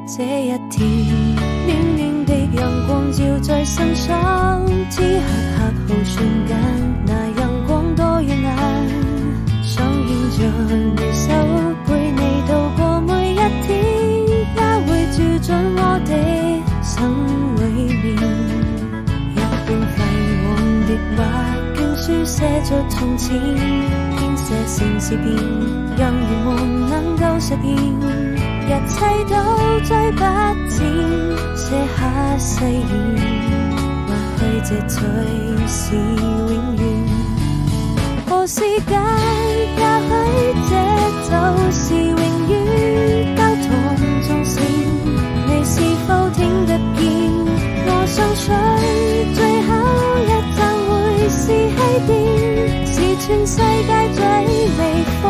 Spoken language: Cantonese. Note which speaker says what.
Speaker 1: 這一天，暖暖的陽光照在身上，此刻刻好瞬間，那陽光多耀眼，想牽着你手陪你度過每一天，也會照進我的心裏面。一本廢往的畫經書寫着從前，編寫成詩篇，讓願望能夠實現。一切都追不剪，寫下誓言，或許這才是永遠。何時間，也許這就是永遠。交談縱線，你是否聽得見？我相信最後一站會是起點，是全世界最美風。